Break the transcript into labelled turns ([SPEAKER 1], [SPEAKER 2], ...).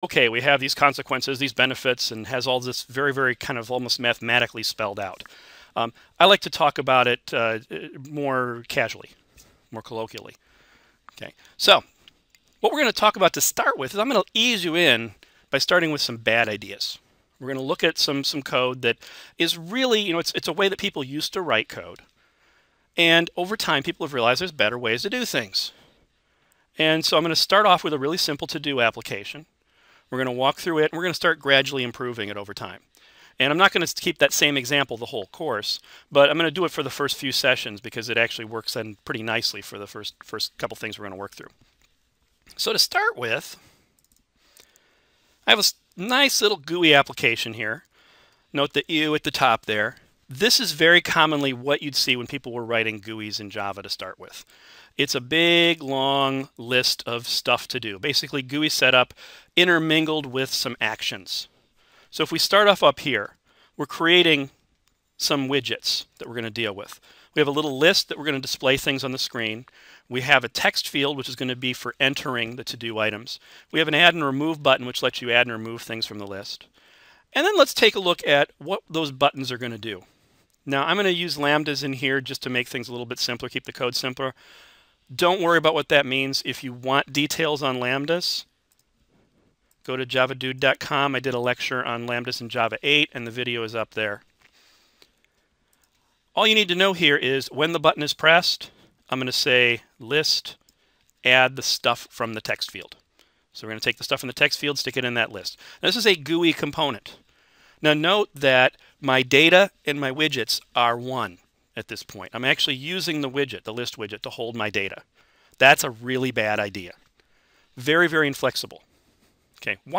[SPEAKER 1] okay, we have these consequences, these benefits, and has all this very, very kind of almost mathematically spelled out. I like to talk about it more casually, more colloquially. Okay, so what we're going to talk about to start with is I'm going to ease you in by starting with some bad ideas. We're going to look at some code that is really, it's a way that people used to write code. And over time, people have realized there's better ways to do things. And so I'm going to start off with a really simple to-do application. We're going to walk through it, and we're going to start gradually improving it over time. And I'm not going to keep that same example the whole course, but I'm going to do it for the first few sessions because it actually works then pretty nicely for the first couple things we're going to work through. So to start with, I have a nice little GUI application here. Note the U at the top there. This is very commonly what you'd see when people were writing GUIs in Java to start with. It's a big, long list of stuff to do. Basically, GUI setup intermingled with some actions. So if we start off up here, we're creating some widgets that we're going to deal with. We have a little list that we're going to display things on the screen. We have a text field, which is going to be for entering the to-do items. We have an add and remove button, which lets you add and remove things from the list. And then let's take a look at what those buttons are going to do. Now, I'm going to use lambdas in here just to make things a little bit simpler, keep the code simpler. Don't worry about what that means. If you want details on lambdas, go to javadude.com. I did a lecture on lambdas in Java 8, and the video is up there. All you need to know here is when the button is pressed, I'm going to say list, add the stuff from the text field. So we're going to take the stuff from the text field, stick it in that list. Now, this is a GUI component. Now note that my data and my widgets are one at this point. I'm actually using the widget, the list widget, to hold my data. That's a really bad idea. Very, very inflexible. Okay, why